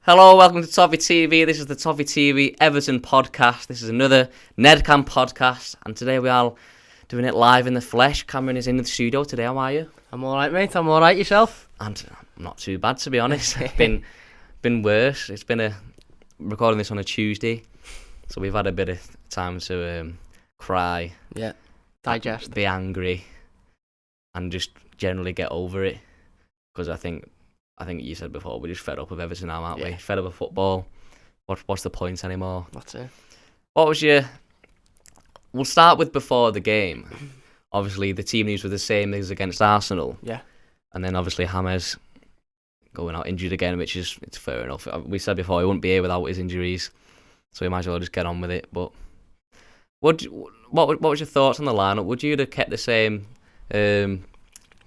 Hello, welcome to Toffee TV. This is the Toffee TV Everton podcast. This is another Nedcam podcast, and today we are doing it live in the flesh. Cameron is in the studio today. How are you? I'm alright, mate. I'm alright. Yourself? And I'm not too bad, to be honest. It's been worse. It's been recording this on a Tuesday, so we've had a bit of time to cry, digest, be angry, and just generally get over it. Because I think you said before, we're just fed up with Everton now, aren't we? Fed up with football. What's the point anymore? That's it. What was your... We'll start with before the game. Obviously, the team news were the same as against Arsenal. Yeah. And then obviously James going out injured again, which is it's fair enough. We said before he wouldn't be here without his injuries, so we might as well just get on with it. But what was your thoughts on the lineup? Would you have kept the same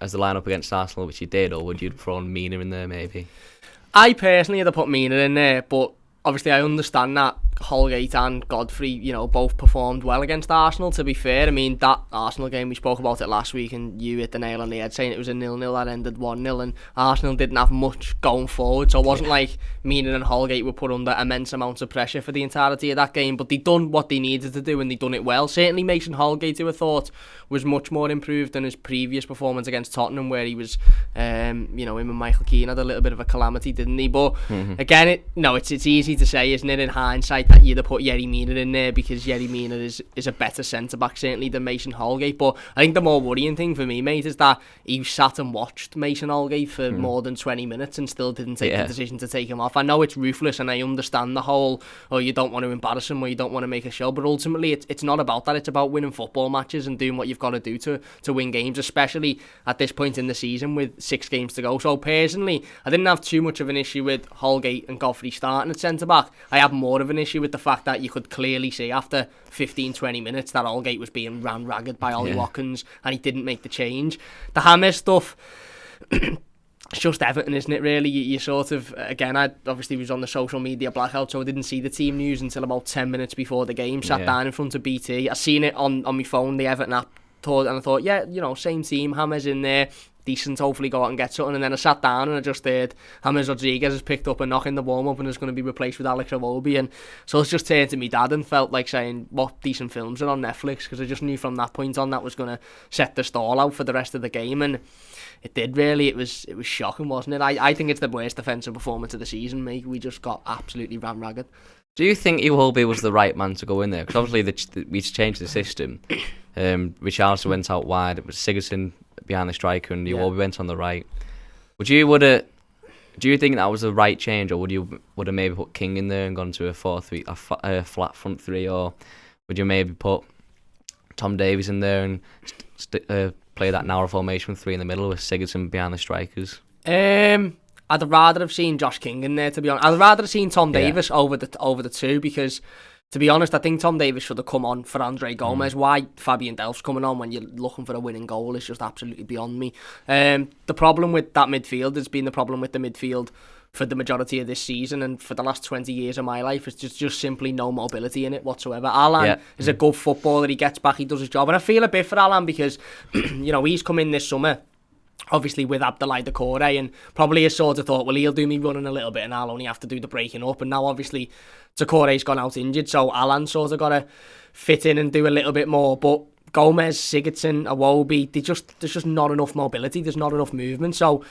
as the lineup against Arsenal, which you did, or would you have thrown Mina in there maybe? I personally had to put Mina in there, but obviously I understand that Holgate and Godfrey, both performed well against Arsenal, to be fair. I mean, that Arsenal game, we spoke about it last week and you hit the nail on the head saying it was a 0-0 that ended 1-0 and Arsenal didn't have much going forward, so it wasn't like Mina and Holgate were put under immense amounts of pressure for the entirety of that game, but they done what they needed to do and they done it well. Certainly Mason Holgate, who I thought was much more improved than his previous performance against Tottenham, where he was, him and Michael Keane had a little bit of a calamity, didn't he? But again, it's easy to say, isn't it, in hindsight, that you'd have put Yerry Mina in there because Yerry Mina is a better centre-back, certainly, than Mason Holgate. But I think the more worrying thing for me, mate, is that he sat and watched Mason Holgate for more than 20 minutes and still didn't take the decision to take him off. I know it's ruthless and I understand the whole, you don't want to embarrass him or you don't want to make a show, but ultimately it's not about that. It's about winning football matches and doing what you've got to do to win games, especially at this point in the season with 6 games to go. So personally, I didn't have too much of an issue with Holgate and Godfrey starting at centre-back. I have more of an issue with the fact that you could clearly see after 15-20 minutes that Holgate was being ran ragged by Ollie Watkins and he didn't make the change. The James stuff, it's just Everton, isn't it, really? You sort of, again, I obviously was on the social media blackout, so I didn't see the team news until about 10 minutes before the game, sat down in front of BT. I seen it on my phone, the Everton app, and I thought, same team, James in there, decent, hopefully go out and get something. And then I sat down and I just heard James Rodriguez has picked up a knock in the warm-up and is going to be replaced with Alex Iwobi. And so I just turned to my dad and felt like saying, what decent films are on Netflix? Because I just knew from that point on that was going to set the stall out for the rest of the game. And it did, really. It was shocking, wasn't it? I think it's the worst defensive performance of the season, mate. We just got absolutely ran ragged. Do you think Iwobi was the right man to go in there? Because obviously we changed the system. Richarlison went out wide. It was Sigurdsson behind the striker and Iwobi went on the right. Do you think that was the right change, or would have maybe put King in there and gone to a 4-3, a flat front three, or would you maybe put Tom Davies in there and play that narrow formation with 3 in the middle with Sigurdsson behind the strikers? I'd rather have seen Josh King in there, to be honest. I'd rather have seen Tom Davies over the two, because to be honest, I think Tom Davies should have come on for Andre Gomez. Why Fabian Delph's coming on when you're looking for a winning goal is just absolutely beyond me. The problem with that midfield has been the problem with the midfield for the majority of this season and for the last 20 years of my life. It's just simply no mobility in it whatsoever. Alan is a good footballer. He gets back, he does his job. And I feel a bit for Alan because, he's come in this summer, obviously with Abdoulaye Doucouré, and probably has sort of thought, well, he'll do me running a little bit and I'll only have to do the breaking up. And now obviously Doucouré's gone out injured, so Alan sort of got to fit in and do a little bit more. But Gomez, Sigurdsson, Iwobi, there's just not enough mobility, there's not enough movement. So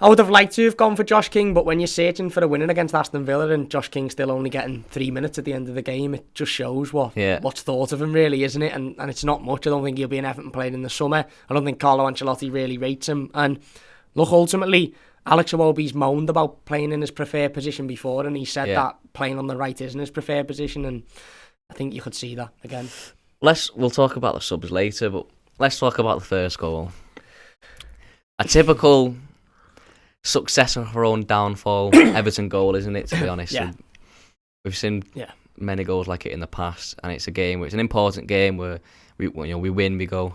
I would have liked to have gone for Josh King, but when you're searching for a winning against Aston Villa and Josh King's still only getting 3 minutes at the end of the game, it just shows what's thought of him, really, isn't it? And it's not much. I don't think he'll be an Everton player in the summer. I don't think Carlo Ancelotti really rates him. And look, ultimately, Alex Iwobi's moaned about playing in his preferred position before, and he said that playing on the right isn't his preferred position, and I think you could see that again. We'll talk about the subs later, but let's talk about the first goal. A typical success of her own downfall Everton goal, isn't it, to be honest? We've seen many goals like it in the past, and it's an important game where we win, we can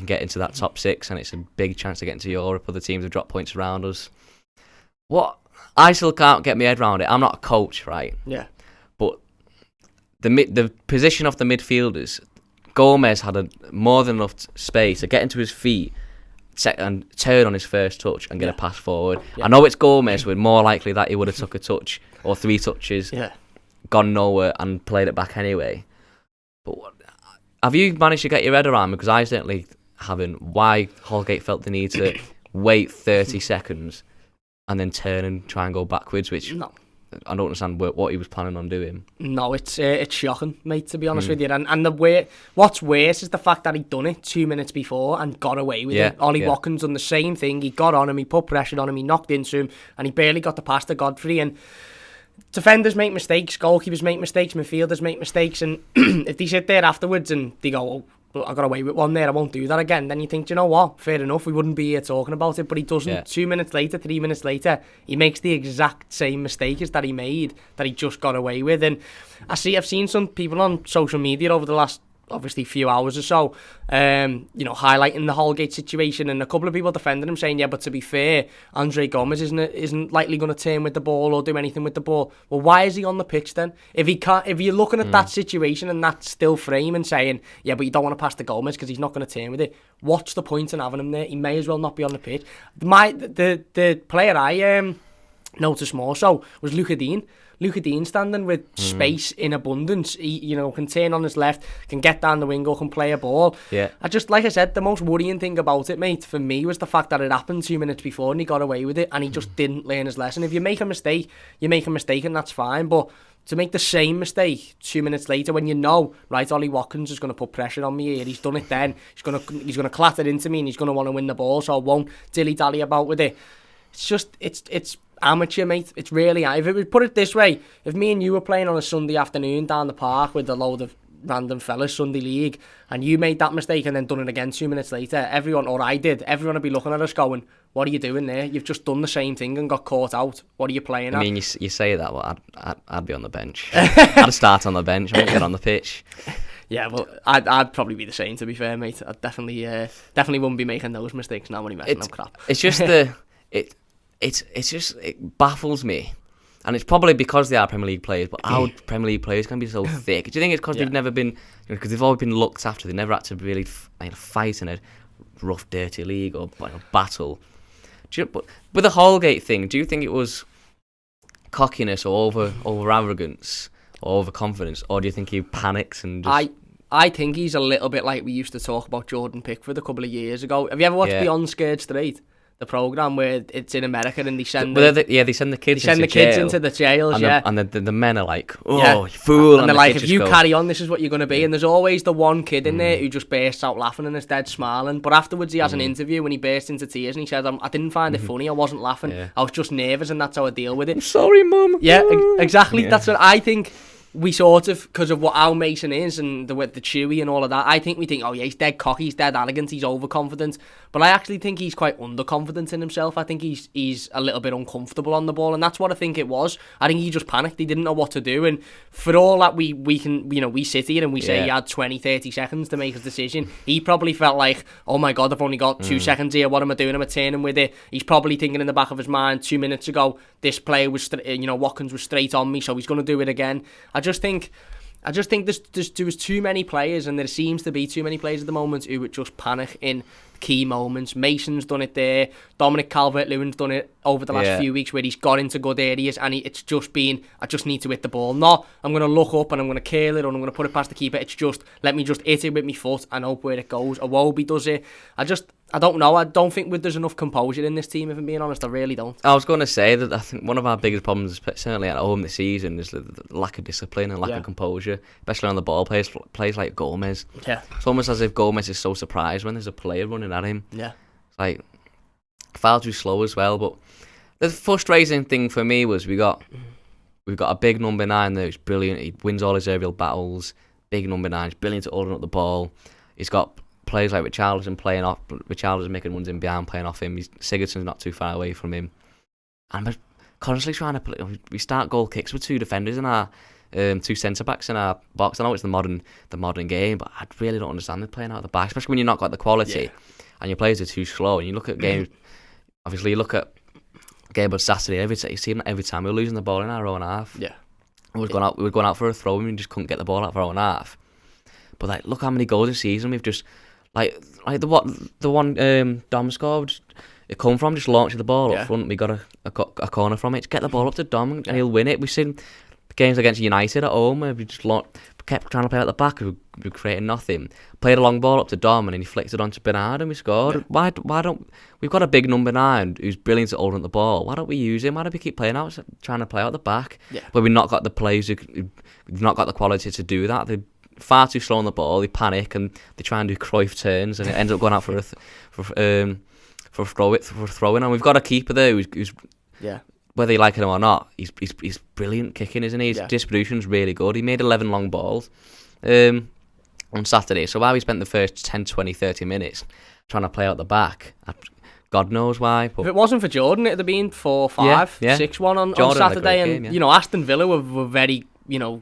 get into that top 6, and it's a big chance to get into Europe. Other teams have dropped points around us. What I still can't get my head around it. I'm not a coach, right? Yeah. But the position of the midfielders, Gomez had more than enough space to get into his feet and turn on his first touch and get a pass forward. Yeah. I know it's Gomez, we're more likely that he would have took a touch or 3 touches, gone nowhere and played it back anyway. But have you managed to get your head around, because I certainly haven't, why Holgate felt the need to wait 30 seconds and then turn and try and go backwards, which I don't understand what he was planning on doing. No, it's shocking, mate, to be honest with you. And what's worse is the fact that he'd done it 2 minutes before and got away with it. Ollie Watkins done the same thing. He got on him, he put pressure on him, he knocked into him, and he barely got the pass to Godfrey. And defenders make mistakes, goalkeepers make mistakes, midfielders make mistakes, and if they sit there afterwards and they go, I got away with one there, I won't do that again, then you think, do you know what, fair enough, we wouldn't be here talking about it. But he doesn't. 2 minutes later, 3 minutes later, he makes the exact same mistake as that he made, that he just got away with. And I've seen some people on social media over the last obviously few hours or so, highlighting the Holgate situation, and a couple of people defending him, saying, yeah, but to be fair, Andre Gomez isn't likely going to turn with the ball or do anything with the ball. Well, why is he on the pitch then? If you're looking at that situation and that still frame and saying, yeah, but you don't want to pass to Gomez because he's not going to turn with it, what's the point in having him there? He may as well not be on the pitch. The player I noticed more so was Luca Dean. Luca Dean standing with space in abundance. He, can turn on his left, can get down the wing, or can play a ball. Yeah. Like I said, the most worrying thing about it, mate, for me, was the fact that it happened 2 minutes before and he got away with it, and he just didn't learn his lesson. If you make a mistake, you make a mistake, and that's fine. But to make the same mistake 2 minutes later, when you know, right, Ollie Watkins is going to put pressure on me here, he's done it then, he's going to clatter into me and he's going to want to win the ball, so I won't dilly-dally about with it. It's just, it's amateur, mate. It's really, if it was put it this way, if me and you were playing on a Sunday afternoon down the park with a load of random fellas, Sunday League, and you made that mistake and then done it again 2 minutes later, everyone would be looking at us going, what are you doing there? You've just done the same thing and got caught out. What are you playing at? I mean, you say that, well, I'd be on the bench. I'd start on the bench. I wouldn't get on the pitch. Yeah, well, I'd probably be the same, to be fair, mate. I definitely wouldn't be making those mistakes now when he messing up crap. It's just it baffles me, and it's probably because they are Premier League players. But how Premier League players can be so thick? Do you think it's because they've never been, because they've always been looked after? They never had to really fight in a rough, dirty league or a battle. But with the Holgate thing, do you think it was cockiness or over arrogance or overconfidence, or do you think he panicked and just... I think he's a little bit like we used to talk about Jordan Pickford a couple of years ago. Have you ever watched Beyond Scared Straight? The programme where it's in America and they send they send the kids into the jails, and the men are like, you fool, and they're like, if you carry on, this is what you're going to be. And there's always the one kid in there who just bursts out laughing and is dead smiling, but afterwards he has an interview when he bursts into tears and he says, I didn't find it funny, I wasn't laughing, I was just nervous, and that's how I deal with it. I'm sorry, mum. Exactly. That's what I think. We sort of, because of what Al Mason is and the Chewy and all of that, I think we think, oh yeah, he's dead cocky, he's dead arrogant, he's overconfident. But I actually think he's quite underconfident in himself. I think he's a little bit uncomfortable on the ball, and that's what I think it was. I think he just panicked, he didn't know what to do, and for all that we can, we sit here and we say he had 20, 30 seconds to make his decision, he probably felt like, oh my God, I've only got 2 seconds here, what am I doing? Am I turning with it? He's probably thinking in the back of his mind, 2 minutes ago, this player was, Watkins was straight on me, so he's going to do it again. I just think there was too many players, and there seems to be too many players at the moment who would just panic in key moments. Mason's done it there. Dominic Calvert-Lewin's done it over the last few weeks, where he's got into good areas and it's just been, I just need to hit the ball. Not, I'm going to look up and I'm going to curl it or I'm going to put it past the keeper. It's just, let me just hit it with my foot and hope where it goes. Iwobi does it. I don't know. I don't think there's enough composure in this team, if I'm being honest. I really don't. I was going to say that I think one of our biggest problems, certainly at home this season, is the lack of discipline and lack of composure, especially on the ball. Players like Gomez. Yeah. It's almost as if Gomez is so surprised when there's a player running at him. Yeah. It's like, far too slow as well. But the frustrating thing for me was we've got a big number 9 there who's brilliant. He wins all his aerial battles. Big number 9. He's brilliant at holding up the ball. He's got players like Richarlison playing off. Richarlison making ones in behind, playing off him. Sigurdsson's not too far away from him. And we're constantly trying to play. We start goal kicks with 2 defenders in our 2 centre backs in our box. I know it's the modern game, but I really don't understand them playing out of the back, especially when you're not got the quality and your players are too slow. And you look at games. Obviously, you look at game on Saturday. You see them every time we're losing the ball in our own half. Yeah, we were going out for a throw and we just couldn't get the ball out of our own half. But look how many goals this season we've just like the one Dom scored. It come from just launching the ball up front. We got a corner from it. Just get the ball up to Dom and he'll win it. We've seen games against United at home where we just kept trying to play out the back. We were creating nothing. Played a long ball up to Dom and then he flicked it onto Bernard and we scored. Yeah. Why don't we've got a big number 9 who's brilliant at holding the ball. Why don't we use him? Why do we keep playing out, trying to play out the back? Yeah. But we've not got the players who've not got the quality to do that. They're far too slow on the ball. They panic and they try and do Cruyff turns and it ends up going out for throwing. And we've got a keeper there who's whether you like him or not, he's brilliant kicking, isn't he? His distribution's really good. He made 11 long balls on Saturday. So while we spent the first 10, 20, 30 minutes trying to play out the back, God knows why. But if it wasn't for Jordan, it'd have been 4-5, 6-1 on Saturday. And Aston Villa were very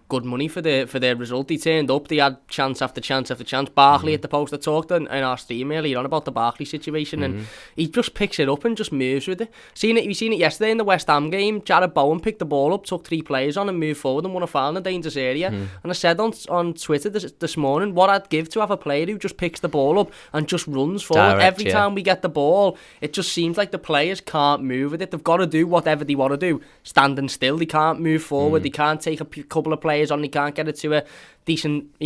good money for their result. He turned up, they had chance after chance after chance. Barkley at the post. I talked in our stream earlier on about the Barkley situation, and he just picks it up and just moves with it. You seen it yesterday in the West Ham game. Jared Bowen picked the ball up, took 3 players on and moved forward and won a foul in the dangerous area. And I said on Twitter this morning what I'd give to have a player who just picks the ball up and just runs forward. Every time we get the ball, it just seems like the players can't move with it. They've got to do whatever they want to do, standing still. They can't move forward. They can't take a couple of players on. They can't get it to a decent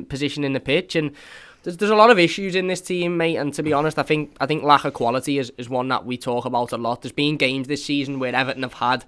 position in the pitch, and there's a lot of issues in this team, mate. And to be honest, I think lack of quality is one that we talk about a lot. There's been games this season where Everton have had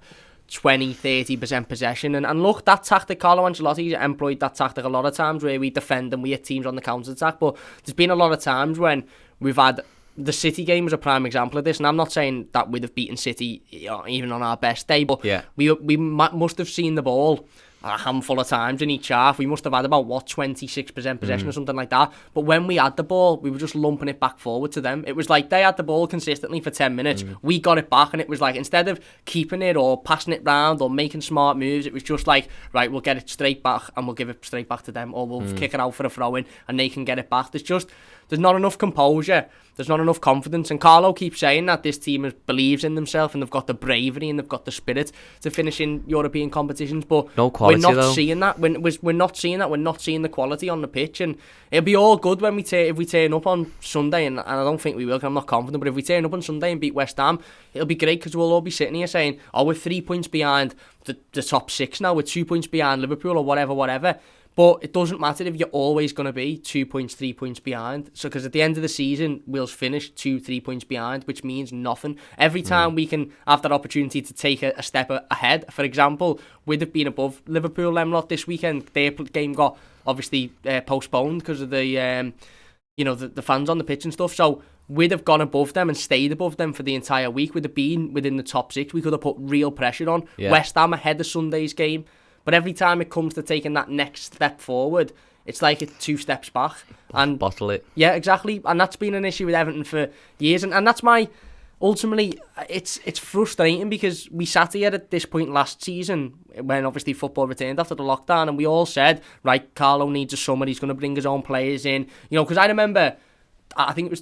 20-30% possession, and look, that tactic, Carlo Ancelotti's employed that tactic a lot of times where we defend and we hit teams on the counter attack. But there's been a lot of times when we've had the City game was a prime example of this, and I'm not saying that we'd have beaten City even on our best day, but we must have seen the ball a handful of times in each half. We must have had about 26% possession or something like that. But when we had the ball, we were just lumping it back forward to them. It was like they had the ball consistently for 10 minutes. We got it back, and it was like, instead of keeping it or passing it round or making smart moves, it was just like, right, we'll get it straight back and we'll give it straight back to them, or we'll kick it out for a throw-in and they can get it back. There's not enough composure. There's not enough confidence. And Carlo keeps saying that this team believes in themselves and they've got the bravery and they've got the spirit to finish in European competitions. But no quality, we're not seeing that. We're not seeing that. We're not seeing the quality on the pitch. And it'll be all good when if we turn up on Sunday, and I don't think we will, because I'm not confident, but if we turn up on Sunday and beat West Ham, it'll be great, because we'll all be sitting here saying, we're 3 points behind the top 6 now, we're 2 points behind Liverpool or whatever. But it doesn't matter if you're always going to be 2 points, 3 points behind. So, because at the end of the season, we'll finish 2-3 points behind, which means nothing. Every time we can have that opportunity to take a step ahead, for example, we'd have been above Liverpool lot this weekend. Their game got obviously postponed because of the fans on the pitch and stuff. So we'd have gone above them and stayed above them for the entire week. We'd have been within the top 6. We could have put real pressure on. Yeah. West Ham ahead of Sunday's game. But every time it comes to taking that next step forward, it's like it's 2 steps back. And bottle it. Yeah, exactly. And that's been an issue with Everton for years. And that's ultimately, it's frustrating, because we sat here at this point last season when obviously football returned after the lockdown, and we all said, right, Carlo needs a summer, he's going to bring his own players in. Because I remember, I think it was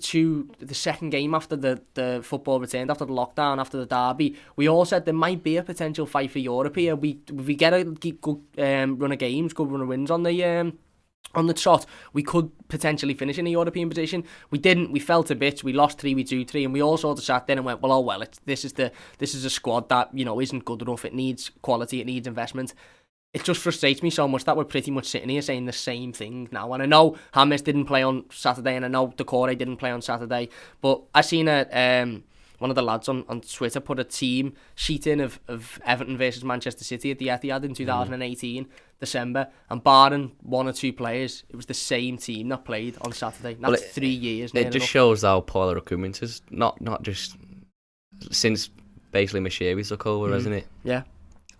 the second game after the football returned, after the lockdown, after the derby, we all said there might be a potential fight for Europe here. If we get a good run of games, good run of wins on the trot, we could potentially finish in a European position. We didn't. We fell to bits. We lost 3, we drew 3, and we all sort of sat there and went, this is a squad that isn't good enough. It needs quality. It needs investment. It just frustrates me so much that we're pretty much sitting here saying the same thing now. And I know James didn't play on Saturday, and I know Decore didn't play on Saturday, but I seen one of the lads on Twitter put a team sheet in of Everton versus Manchester City at the Etihad in 2018, December, and barring 1 or 2 players, it was the same team that played on Saturday. That's 3 years. It just shows how poor the recruitment is, not just since basically Mashiri took over, hasn't it? Yeah.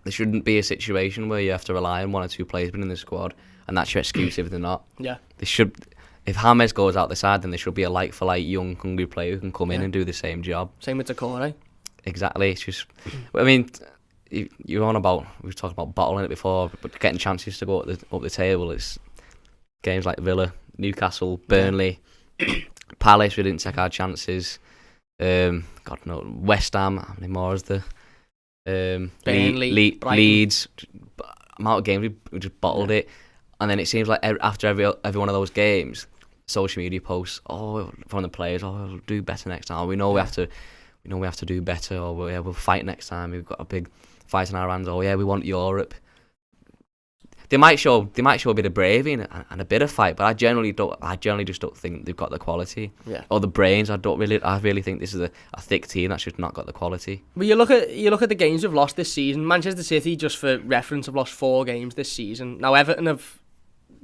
There shouldn't be a situation where you have to rely on 1 or 2 players being in the squad, and that's your excuse if they're not. Yeah. If James goes out the side, then there should be a like-for-like young, hungry player who can come in and do the same job. Same with Decore. Exactly. It's just, I mean, you're on about, we've talked about bottling it before, but getting chances to go up the table. It's games like Villa, Newcastle, Burnley, Palace. We didn't take our chances. God no, West Ham. How many more is there? Burnley, Leeds. Amount of games we just bottled it, and then it seems like after every one of those games, social media posts, from the players, we'll do better next time. We know we have to do better, or we'll fight next time. We've got a big fight in our hands. Oh yeah, we want Europe. They might show a bit of bravery and a bit of fight, but I generally just don't think they've got the quality or the brains. I really think this is a thick team that's just not got the quality. But you look at the games we've lost this season. Manchester City, just for reference, have lost 4 games this season. Now Everton have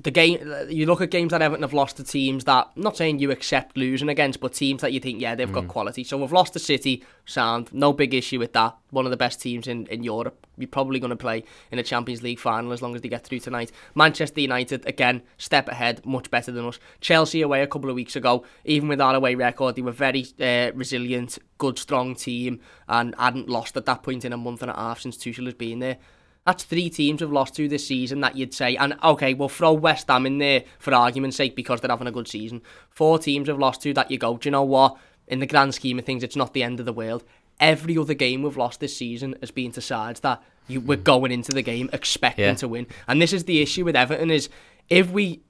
you look at games that Everton have lost to teams that, I'm not saying you accept losing against, but teams that you think, they've got quality. So we've lost to City, sound, no big issue with that. One of the best teams in Europe. You're probably going to play in a Champions League final as long as they get through tonight. Manchester United, again, step ahead, much better than us. Chelsea away a couple of weeks ago, even with our away record, they were very resilient, good, strong team, and hadn't lost at that point in a month and a half since Tuchel has been there. That's 3 teams we've lost to this season that you'd say, and okay, we'll throw West Ham in there for argument's sake because they're having a good season. 4 teams we've lost to that you go, do you know what? In the grand scheme of things, it's not the end of the world. Every other game we've lost this season has been to sides that we're going into the game expecting to win. And this is the issue with Everton is if we,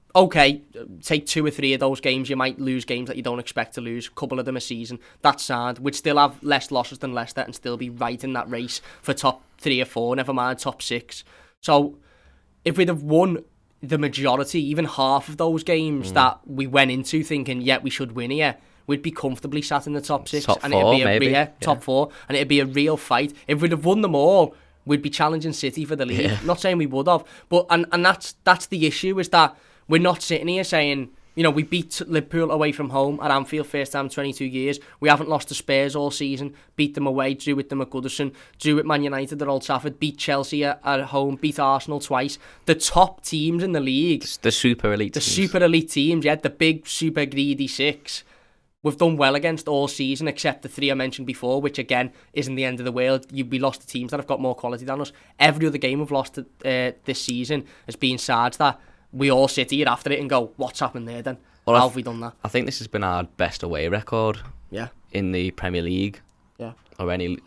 take 2 or 3 of those games, you might lose games that you don't expect to lose, a couple of them a season. That's sad. We'd still have less losses than Leicester and still be right in that race for top 3 or 4, never mind top 6. So if we'd have won the majority, even half of those games that we went into thinking, we should win here, we'd be comfortably sat in the top 6. Top and 4, it'd be maybe. Top 4, and it'd be a real fight. If we'd have won them all, we'd be challenging City for the league. Yeah. Not saying we would have, but and that's the issue, is that we're not sitting here saying, we beat Liverpool away from home at Anfield, first time in 22 years. We haven't lost to Spurs all season. Beat them away, drew with them at Goodison, drew with Man United at Old Trafford, beat Chelsea at home, beat Arsenal twice. The top teams in the league. The super elite teams. Super elite teams, the big, super greedy 6. We've done well against all season, except the 3 I mentioned before, which again isn't the end of the world. We lost to teams that have got more quality than us. Every other game we've lost this season has been sides that we all sit here after it and go, what's happened there then? Well, How have we done that? I think this has been our best away record in the Premier League. Yeah. Or any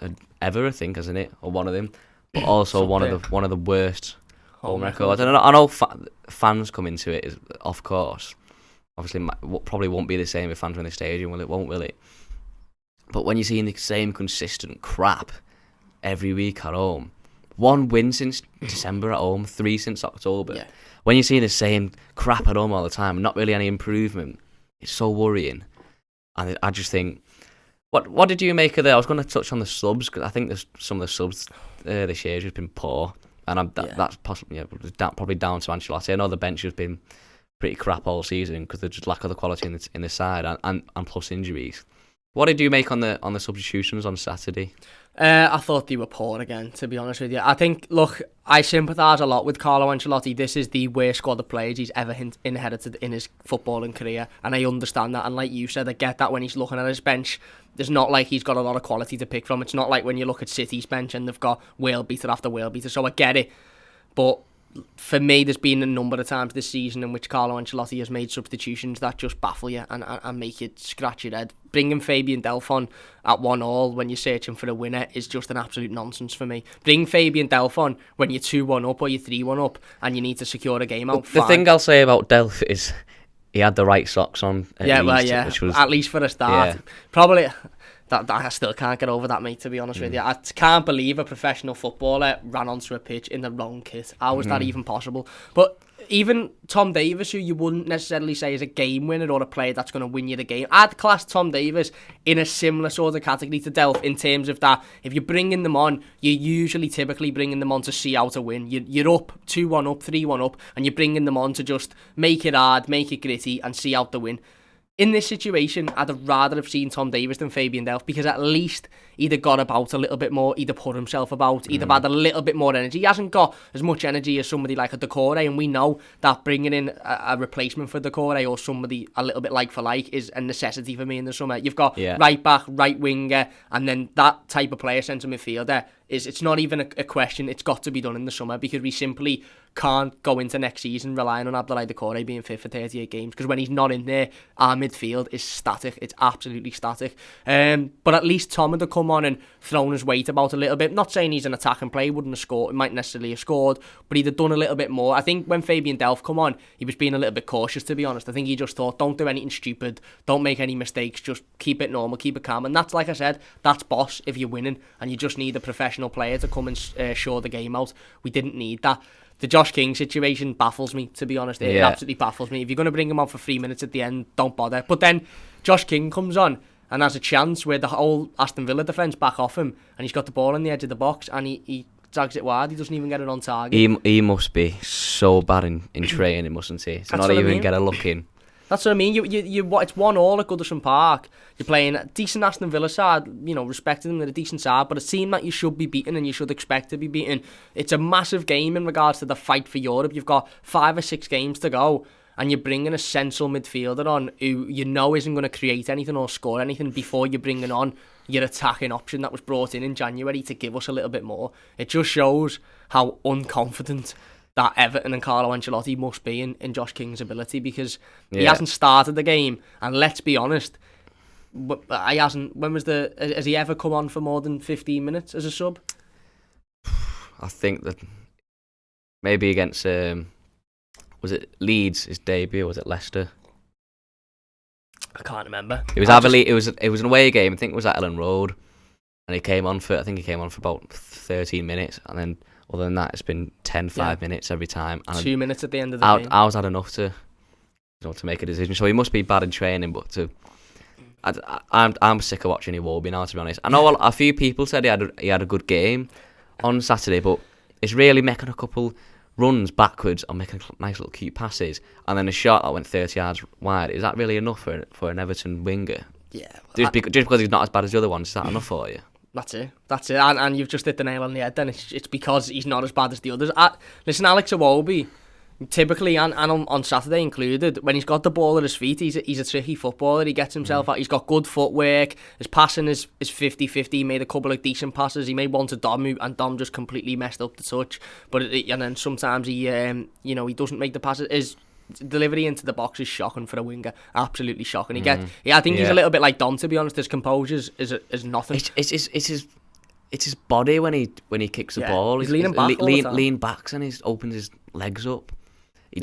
ever, I think, hasn't it? Or one of them. But also one of the worst home records. And I know fans come into it, of course. Obviously, probably won't be the same if fans are in the stadium, will it? But when you're seeing the same consistent crap every week at home, 1 win since December at home, 3 since October. Yeah. When you see the same crap at home all the time and not really any improvement, it's so worrying. And I just think, what did you make of that? I was going to touch on the subs, because I think some of the subs this year have just been poor. And that's possibly probably down to Ancelotti. I know the bench has been pretty crap all season because there's just lack of the quality in the side and plus injuries. What did you make on the substitutions on Saturday? I thought they were poor again, to be honest with you. I think, look, I sympathise a lot with Carlo Ancelotti. This is the worst squad of players he's ever inherited in his footballing career, and I understand that. And like you said, I get that when he's looking at his bench. There's not like he's got a lot of quality to pick from. It's not like when you look at City's bench and they've got whale beater after whale beater, so I get it. But for me, there's been a number of times this season in which Carlo Ancelotti has made substitutions that just baffle you and make you scratch your head. Bringing Fabian Delph on at 1-1 when you're searching for a winner is just an absolute nonsense for me. Bring Fabian Delph on when you're 2-1 up or you're 3-1 up and you need to secure a game out. The thing I'll say about Delph is he had the right socks on which was, at least for a start. Probably... That I still can't get over that, mate, to be honest with you. I can't believe a professional footballer ran onto a pitch in the wrong kit. How is that even possible? But even Tom Davies, who you wouldn't necessarily say is a game winner or a player that's going to win you the game, I'd class Tom Davies in a similar sort of category to Delph in terms of that if you're bringing them on, you're typically bringing them on to see out a win. You're up 2-1 up, 3-1 up, and you're bringing them on to just make it hard, make it gritty, and see out the win. In this situation, I'd have rather have seen Tom Davies than Fabian Delph, because at least he'd have got about a little bit more, he'd have put himself about, he'd have had a little bit more energy. He hasn't got as much energy as somebody like a Decore, and we know that bringing in a replacement for Decore or somebody a little bit like for like is a necessity for me in the summer. You've got right back, right winger, and then that type of player, centre midfielder, it's not even a question. It's got to be done in the summer because we simply can't go into next season relying on Abdoulaye Doucouré being fit for 38 games, because when he's not in there, our midfield is static. It's absolutely static. But at least Tom had come on and thrown his weight about a little bit. Not saying he's an attacking player, he wouldn't have scored, he might necessarily have scored, but he'd have done a little bit more. I think when Fabian Delph come on, he was being a little bit cautious, to be honest. I think he just thought, don't do anything stupid, don't make any mistakes, just keep it normal, keep it calm. And that's, like I said, that's boss if you're winning, and you just need a professional player to come and show the game out. We didn't need that. The Josh King situation baffles me, to be honest. It absolutely baffles me. If you're going to bring him on for 3 minutes at the end, don't bother. But then Josh King comes on and has a chance where the whole Aston Villa defence back off him, and he's got the ball on the edge of the box, and he drags it wide. He doesn't even get it on target. He must be so bad in training, mustn't he? To not even get a look in. That's what I mean. It's 1-1 at Goodison Park. You're playing a decent Aston Villa side, respecting them, they're a decent side, but a team that you should be beaten and you should expect to be beaten. It's a massive game in regards to the fight for Europe. You've got 5 or 6 games to go, and you're bringing a central midfielder on who isn't going to create anything or score anything before you're bringing on your attacking option that was brought in January to give us a little bit more. It just shows how unconfident that Everton and Carlo Ancelotti must be in Josh King's ability, because he hasn't started the game, and let's be honest, he hasn't. Has he ever come on for more than 15 minutes as a sub? I think that maybe against was it Leeds, his debut, or was it Leicester? I can't remember. It was it was an away game. I think it was at Ellen Road, and he came on for about 13 minutes, and then other than that, it's been 5 minutes every time. And 2 minutes at the end of the game. I was had enough to make a decision. So he must be bad in training, but I'm sick of watching Iwobi now, to be honest. I know a few people said he had a good game on Saturday, but it's really making a couple runs backwards and making nice little cute passes, and then a shot that went 30 yards wide. Is that really enough for an Everton winger? Yeah. Just because he's not as bad as the other ones, is that enough for you? That's it. And you've just hit the nail on the head then. It's because he's not as bad as the others. Listen, Alex Iwobi, typically, and on Saturday included, when he's got the ball at his feet, he's a tricky footballer. He gets himself out. He's got good footwork. His passing is 50-50. He made a couple of decent passes. He made one to Dom, and Dom just completely messed up the touch. And then sometimes he doesn't make the passes. His delivery into the box is shocking for a winger. Absolutely shocking. I think he's a little bit like Dom, to be honest. His composure is nothing. It's his body when he kicks the ball. He's leaning back all the time. Lean backs and he opens his legs up.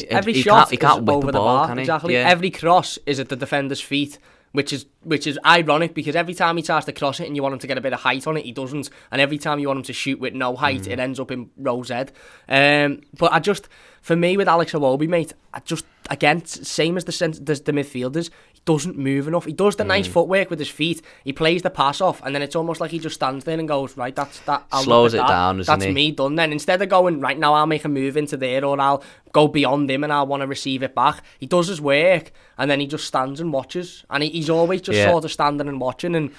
Every shot he can't is whip over the the ball, bar. can he? Exactly. Yeah. Every cross is at the defender's feet, which is ironic, because every time he tries to cross it and you want him to get a bit of height on it, he doesn't. And every time you want him to shoot with no height, it ends up in Rowe's head. But for me, with Alex Iwobi, mate, again, same as the midfielders, he doesn't move enough. He does the nice footwork with his feet. He plays the pass off, and then it's almost like he just stands there and goes, right, that's that. Slows it down, doesn't he? That's me done then. Instead of going, right, now I'll make a move into there, or I'll go beyond him and I'll want to receive it back. He does his work, and then he just stands and watches. And he's always just sort of standing and watching. And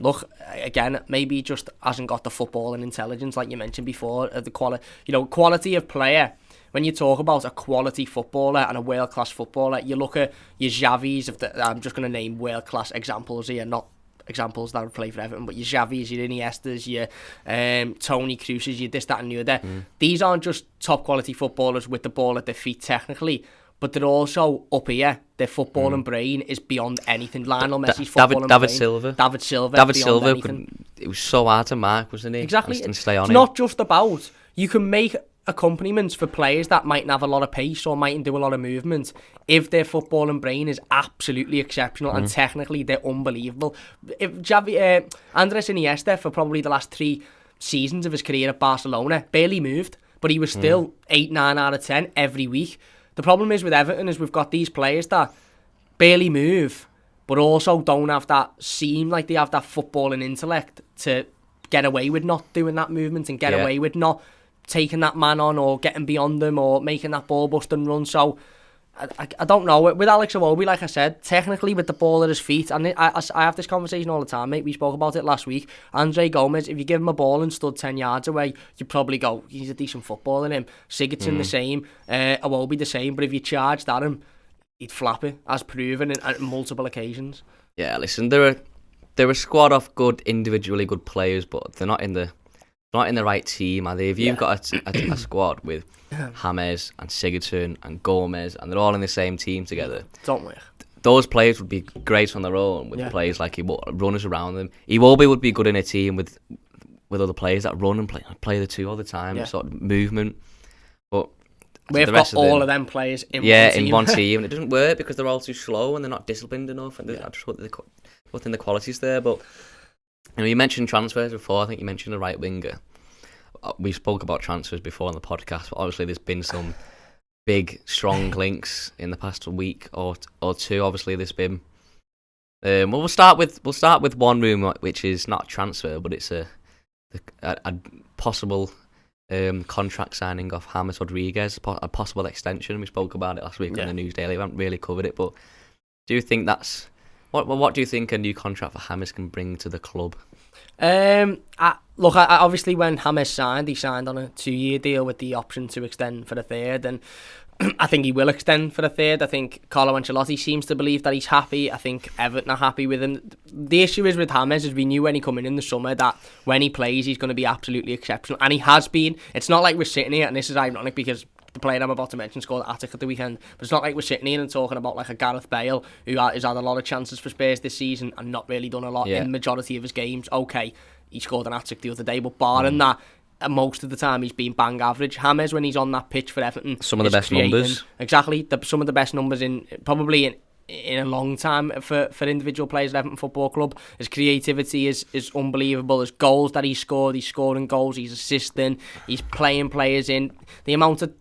look, again, maybe he just hasn't got the football and intelligence, like you mentioned before, the quality of player. When you talk about a quality footballer and a world-class footballer, you look at your Xavis, I'm just going to name world-class examples here, not examples that would play for Everton, but your Xavis, your Iniestas, your Toni Krooses, your this, that and the other. These aren't just top-quality footballers with the ball at their feet technically, but they're also up here. Their footballing brain is beyond anything. Lionel Messi's footballing brain. David Silva. It was so hard to mark, wasn't he? Exactly. And stay on it's not just about, you can make accompaniments for players that mightn't have a lot of pace or mightn't do a lot of movement if their footballing brain is absolutely exceptional and technically they're unbelievable. If Andres Iniesta, for probably the last 3 seasons of his career at Barcelona, barely moved, but he was still 8, 9 out of 10 every week. The problem is with Everton is we've got these players that barely move, but also don't have seem like they have that footballing intellect to get away with not doing that movement and get away with not taking that man on or getting beyond them or making that ball busting run. So I don't know. With Alex Iwobi, like I said, technically with the ball at his feet, and I have this conversation all the time, mate. We spoke about it last week. Andre Gomez, if you give him a ball and stood 10 yards away, you'd probably go, he's a decent footballer in him. Sigurdsson the same, Iwobi the same, but if you charged at him, he'd flap it, as proven at multiple occasions. Yeah, listen, they're a squad of individually good players, but they're not in the not in the right team, are they? If you've got a squad with James and Sigurdsson and Gomez, and they're all in the same team together, don't work. Those players would be great on their own with players like runners around them. Iwobi would be good in a team with other players that run and play the two all the time, sort of movement. But we've got all of them players in one team. in one team, and it doesn't work because they're all too slow and they're not disciplined enough. And I just don't think the quality's there. But you mentioned transfers before. I think you mentioned the right winger. We spoke about transfers before on the podcast, but obviously there's been some big, strong links in the past week or two. Obviously, there's been. We'll start with one rumour, which is not a transfer, but it's a possible contract signing of James Rodriguez, a possible extension. We spoke about it last week on the News Daily. We haven't really covered it, but do you think that's what do you think a new contract for James can bring to the club? Obviously when James signed, he signed on a 2-year deal with the option to extend for the third, and I think he will extend for the third. I think Carlo Ancelotti seems to believe that he's happy. I think Everton are happy with him. The issue is with James is we knew when he come in the summer that when he plays he's going to be absolutely exceptional, and he has been. It's not like we're sitting here, and this is ironic because the player I'm about to mention scored at Attic at the weekend, but it's not like we're sitting here and talking about like a Gareth Bale who has had a lot of chances for Spurs this season and not really done a lot in the majority of his games. Okay, he scored an Attic the other day, but barring that, most of the time he's been bang average. James, when he's on that pitch for Everton, some of the best numbers. Exactly, some of the best numbers in a long time for individual players at Everton Football Club. His creativity is unbelievable. His goals that he's scoring goals, he's assisting, he's playing players in. The amount of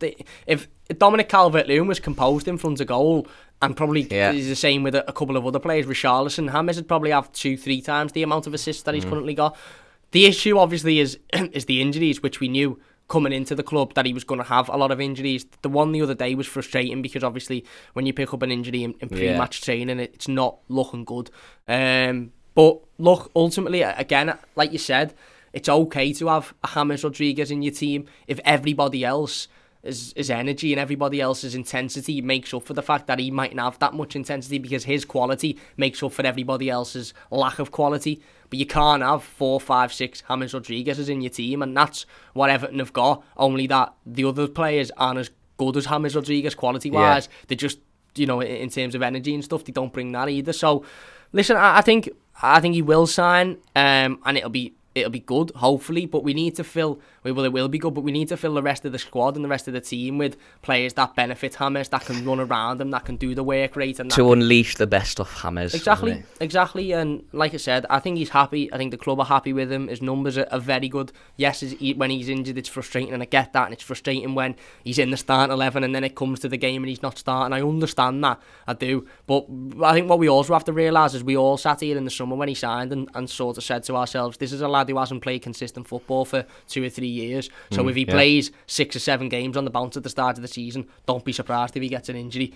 if Dominic Calvert-Lewin was composed in front of goal, and probably is the same with a couple of other players, Richarlison, James would probably have 2-3 times the amount of assists that he's currently got. The issue obviously is the injuries, which we knew coming into the club that he was going to have a lot of injuries. The one the other day was frustrating because obviously when you pick up an injury in pre-match training, it's not looking good. But look, ultimately, again, like you said, it's okay to have a James Rodriguez in your team if everybody else his energy and everybody else's intensity makes up for the fact that he mightn't have that much intensity, because his quality makes up for everybody else's lack of quality. But you can't have 4, 5, 6 James Rodriguez's in your team, and that's what Everton have got. Only that the other players aren't as good as James Rodriguez quality-wise. They're just, in terms of energy and stuff, they don't bring that either. So, listen, I think he will sign, and it'll be good, hopefully, but we need to fill. It will be good, but we need to fill the rest of the squad and the rest of the team with players that benefit James, that can run around him, that can do the work rate, and to unleash the best of James. Exactly. And like I said, I think he's happy. I think the club are happy with him. His numbers are very good. Yes, when he's injured, it's frustrating, and I get that. And it's frustrating when he's in the starting 11 and then it comes to the game and he's not starting. I understand that, I do. But I think what we also have to realise is we all sat here in the summer when he signed and sort of said to ourselves, this is a lad who hasn't played consistent football for 2 or 3 years. So if he plays 6 or 7 games on the bounce at the start of the season, don't be surprised if he gets an injury.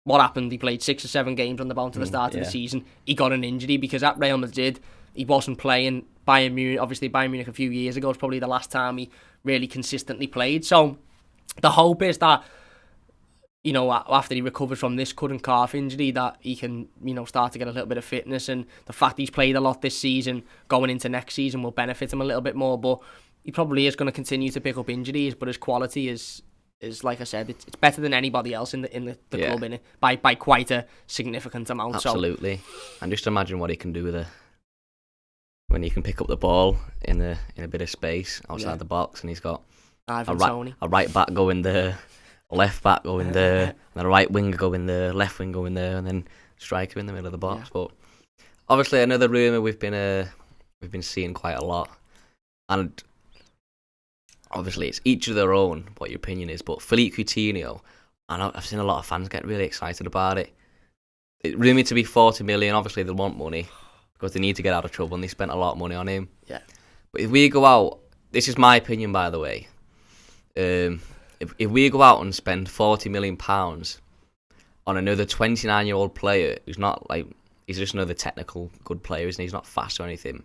What happened? He played 6 or 7 games on the bounce at the start of the season. He got an injury because at Real Madrid, he wasn't playing. Bayern Munich, obviously Bayern Munich a few years ago was probably the last time he really consistently played. So the hope is that, after he recovers from this current calf injury, that he can, start to get a little bit of fitness, and the fact he's played a lot this season going into next season will benefit him a little bit more. But he probably is going to continue to pick up injuries, but his quality is like I said, it's better than anybody else in the club, innit? By quite a significant amount. Absolutely. And just imagine what he can do when he can pick up the ball in a bit of space outside the box, and he's got a right back going there, a left back going there, and a right winger going there, left winger going there, and then striker in the middle of the box. But obviously another rumour we've been seeing quite a lot, and obviously it's each of their own what your opinion is, but Philippe Coutinho, and I've seen a lot of fans get really excited about it. It rumoured to be 40 million. Obviously they want money because they need to get out of trouble, and they spent a lot of money on him. Yeah. But if we go out, this is my opinion, by the way, if we go out and spend £40 million on another 29-year-old player who's not he's just another technical good player, isn't he? He's not fast or anything.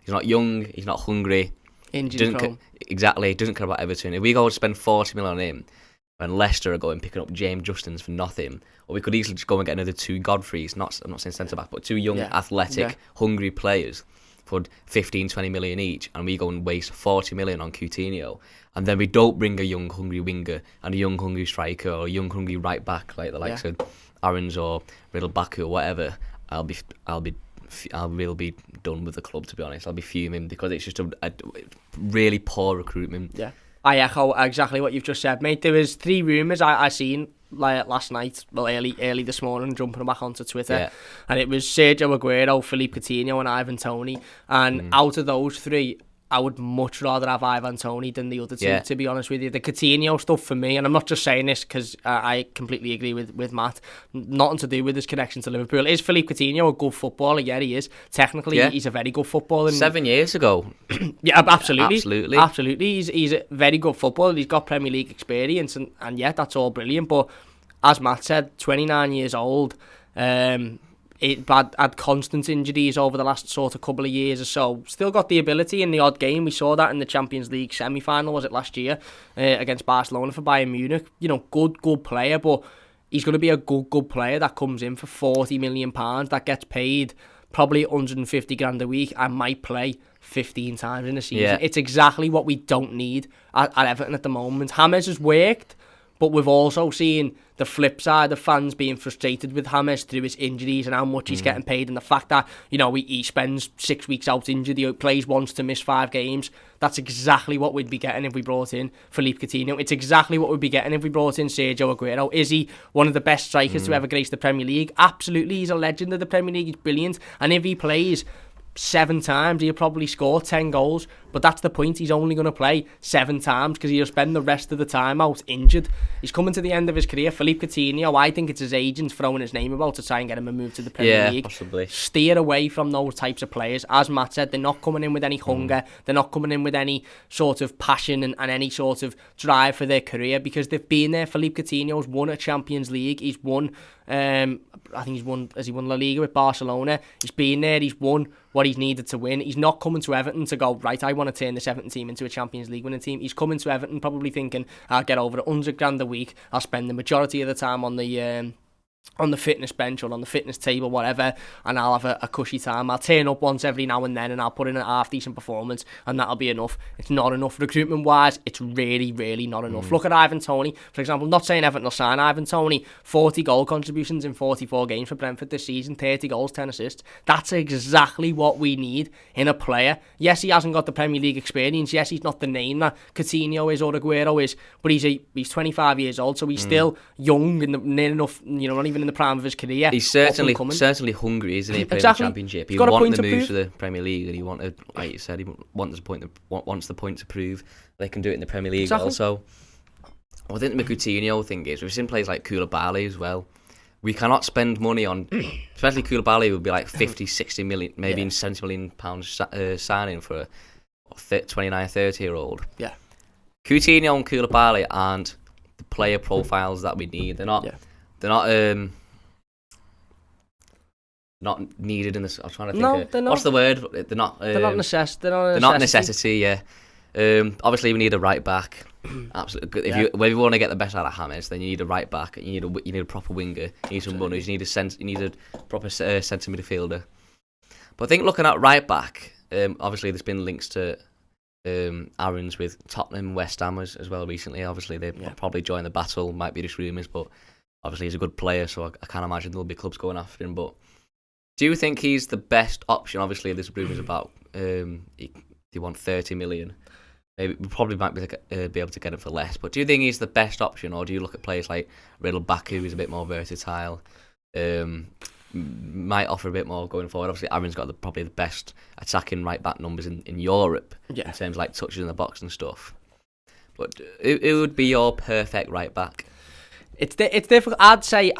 He's not young. He's not hungry. Exactly, doesn't care about Everton. If we go and spend 40 million on him, and Leicester are going picking up James Justins for nothing, or we could easily just go and get another 2 Godfreys. I'm not saying centre back, but 2 young, athletic, hungry players. for 15, 20 million each, and we go and waste 40 million on Coutinho, and then we don't bring a young, hungry winger and a young, hungry striker or a young, hungry right back like the likes of Aarons or Riddle-Baku or whatever, I'll really be done with the club, to be honest. I'll be fuming because it's just a really poor recruitment. Yeah, I echo exactly what you've just said, mate. There was 3 rumours I seen like last night, well early this morning, jumping back onto Twitter, and it was Sergio Aguero, Philippe Coutinho and Ivan Toney, and out of those 3, I would much rather have Ivan Toney than the other 2, to be honest with you. The Coutinho stuff for me, and I'm not just saying this because I completely agree with Matt, nothing to do with his connection to Liverpool. Is Philippe Coutinho a good footballer? Yeah, he is. Technically, he's a very good footballer. 7 years ago. Yeah, absolutely. He's a very good footballer. He's got Premier League experience, and yeah, that's all brilliant. But as Matt said, 29 years old, had constant injuries over the last sort of couple of years or so. Still got the ability in the odd game. We saw that in the Champions League semi-final, was it last year, against Barcelona for Bayern Munich. You know, good player, but he's going to be a good player that comes in for £40 million, that gets paid probably 150 grand a week and might play 15 times in a season. Yeah. It's exactly what we don't need at Everton at the moment. James has worked, but we've also seen the flip side of fans being frustrated with James through his injuries and how much he's getting paid, and the fact that, you know, he spends 6 weeks out injured, he plays once to miss 5 games. That's exactly what we'd be getting if we brought in Philippe Coutinho. It's exactly what we'd be getting if we brought in Sergio Aguero. Is he one of the best strikers to ever grace the Premier League? Absolutely, he's a legend of the Premier League. He's brilliant, and if he plays 7 times, he'll probably score 10 goals, but that's the point. He's only going to play 7 times because he'll spend the rest of the time out injured. He's coming to the end of his career. Philippe Coutinho, I think it's his agents throwing his name about to try and get him a move to the Premier League. Possibly. Steer away from those types of players. As Matt said, they're not coming in with any hunger, they're not coming in with any sort of passion and any sort of drive for their career, because they've been there. Philippe Coutinho's won a Champions League, he's won I think he won La Liga with Barcelona. He's been there, he's won what he's needed to win. He's not coming to Everton to go, right, I want to turn this Everton team into a Champions League winning team. He's coming to Everton probably thinking, I'll get over 100 grand a week, I'll spend the majority of the time on the fitness bench or on the fitness table, whatever, and I'll have a cushy time. I'll turn up once every now and then and I'll put in a half decent performance, and that'll be enough. It's not enough recruitment wise. It's really not enough. Look at Ivan Toney, for example. Not saying Everton will sign Ivan Toney. 40 goal contributions in 44 games for Brentford this season, 30 goals, 10 assists. That's exactly what we need in a player. Yes, he hasn't got the Premier League experience. Yes, he's not the name that Coutinho is or Aguero is, but he's 25 years old, so he's still young and near enough, you know, not even in the prime of his career. He's certainly hungry, isn't he? Playing the Championship. He wanted the move to the Premier League, and he wanted, like you said, he wants the point to prove they can do it in the Premier League. Also, I think the Coutinho thing is, we've seen players like Koulibaly as well. We cannot spend money on, especially Koulibaly would be like 50, 60 million, maybe even 70 million pounds signing for a 29, 30-year-old. Yeah. Coutinho and Koulibaly aren't the player profiles that we need. They're not. They're not needed in this. I'm trying to think. No, they're not. What's the word? They're not. They're not necessity. They're not necessity. Yeah. Obviously, we need a right back. Absolutely. If you want to get the best out of James, then you need a right back. You need a proper winger. You need some runners. You need a proper centre midfielder. But I think looking at right back, obviously there's been links to Aarons with Tottenham, West Ham as well recently. Obviously they probably join the battle. Might be just rumours, but obviously he's a good player, so I can't imagine there'll be clubs going after him. But do you think he's the best option? Obviously, there's rumours about they want 30 million. Maybe we probably might be able to get him for less. But do you think he's the best option, or do you look at players like Riddle-Baku, who's a bit more versatile, might offer a bit more going forward? Obviously, Aaron's got probably the best attacking right back numbers in Europe in terms of like touches in the box and stuff. But who would be your perfect right back? It's difficult. I'd say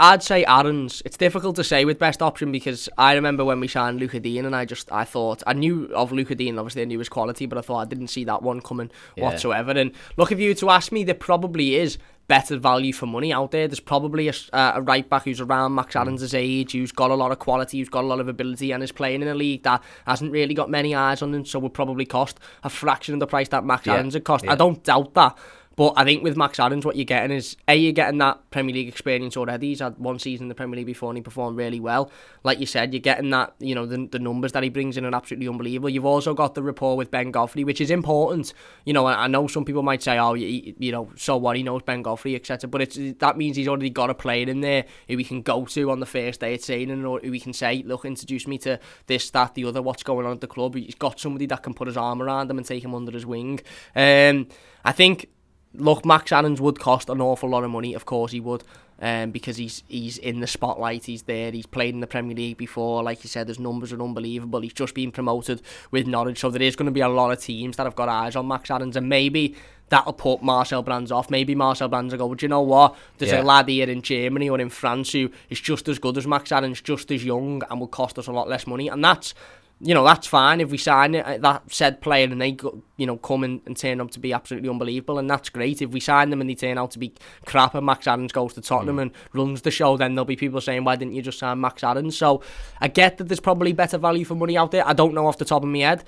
Aarons. It's difficult to say with best option, because I remember when we signed Luca Dean, and I thought I knew of Luca Dean. Obviously, I knew his quality, but I thought I didn't see that one coming whatsoever. And look, if you were to ask me, there probably is better value for money out there. There's probably a right back who's around Max Aarons' age, who's got a lot of quality, who's got a lot of ability, and is playing in a league that hasn't really got many eyes on him, so would probably cost a fraction of the price that Max Aarons would cost. I don't doubt that. But I think with Max Adams, what you're getting is, you're getting that Premier League experience already. He's had one season in the Premier League before and he performed really well. Like you said, you're getting that, you know, the numbers that he brings in are absolutely unbelievable. You've also got the rapport with Ben Godfrey, which is important. You know, I know some people might say, oh, you know, so what, he knows Ben Godfrey, etc. But that means he's already got a player in there who we can go to on the first day of training, or who we can say, look, introduce me to this, that, the other, what's going on at the club. He's got somebody that can put his arm around him and take him under his wing. I think, look, Max Adams would cost an awful lot of money. Of course he would, because he's in the spotlight. He's there. He's played in the Premier League before. Like you said, his numbers are unbelievable. He's just been promoted with Norwich, so there is going to be a lot of teams that have got eyes on Max Adams, and maybe that'll put Marcel Brands off. Maybe Marcel Brands will go, but you know what? There's a lad here in Germany or in France who is just as good as Max Adams, just as young, and will cost us a lot less money, and that's, you know, that's fine if we sign that said player and they, you know, come and turn up to be absolutely unbelievable, and that's great. If we sign them and they turn out to be crap and Max Adams goes to Tottenham and runs the show, then there'll be people saying, why didn't you just sign Max Adams? So I get that there's probably better value for money out there. I don't know off the top of my head,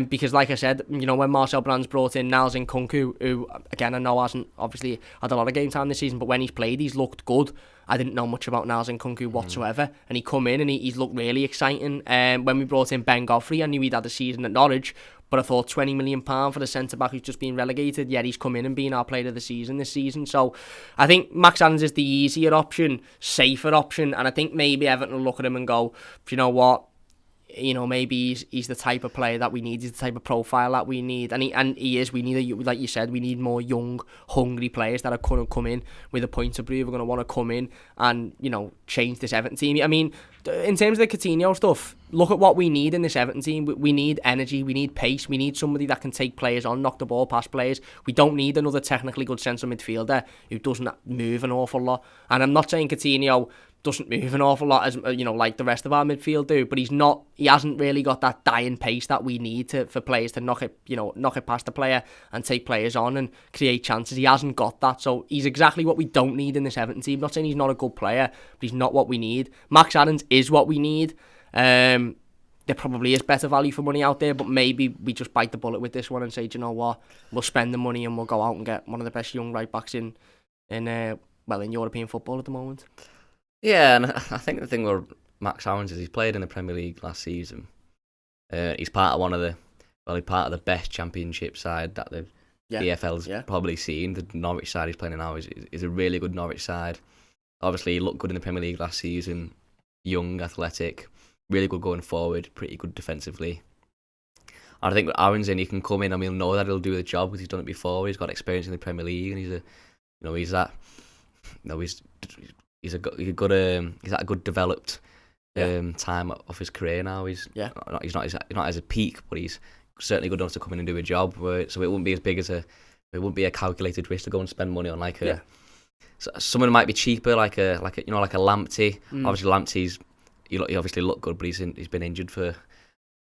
because like I said, you know, when Marcel Brands brought in Niels Nkunku, who again I know hasn't obviously had a lot of game time this season, but when he's played he's looked good. I didn't know much about Niels Nkunku whatsoever, and he come in and he's looked really exciting. When we brought in Ben Godfrey, I knew he'd had a season at Norwich, but I thought £20 million for the centre-back who's just been relegated, yet he's come in and been our player of the season this season. So I think Max Adams is the easier option, safer option, and I think maybe Everton will look at him and go, you know what, you know, maybe he's the type of player that we need. He's the type of profile that we need, and he is. We need, like you said, we need more young, hungry players that are going to come in with a point of view. We're going to want to come in and, you know, change this Everton team. I mean, in terms of the Coutinho stuff, look at what we need in this Everton team. We need energy, we need pace, we need somebody that can take players on, knock the ball past players. We don't need another technically good central midfielder who doesn't move an awful lot. And I'm not saying Coutinho doesn't move an awful lot, as you know, like the rest of our midfield do, but he hasn't really got that dying pace that we need for players to knock it past the player and take players on and create chances. He hasn't got that, so he's exactly what we don't need in this Everton team. Not saying he's not a good player, but he's not what we need. Max Adams is what we need. There probably is better value for money out there, but maybe we just bite the bullet with this one and say, do you know what, we'll spend the money and we'll go out and get one of the best young right backs in European football at the moment. Yeah, and I think the thing with Max Adams is he's played in the Premier League last season. He's part of the best Championship side that the EFL's probably seen. The Norwich side he's playing now is a really good Norwich side. Obviously, he looked good in the Premier League last season. Young, athletic, really good going forward, pretty good defensively. And I think with Aaron's in, he can come in and we'll know that he'll do the job because he's done it before. He's got experience in the Premier League, and he's at a good developed time of his career now. He's not as a peak, but he's certainly good enough to come in and do a job. So it wouldn't be it wouldn't be a calculated risk to go and spend money on someone who might be cheaper, like a Lamptey. Obviously Lamptey's he obviously looked good, but he's been injured for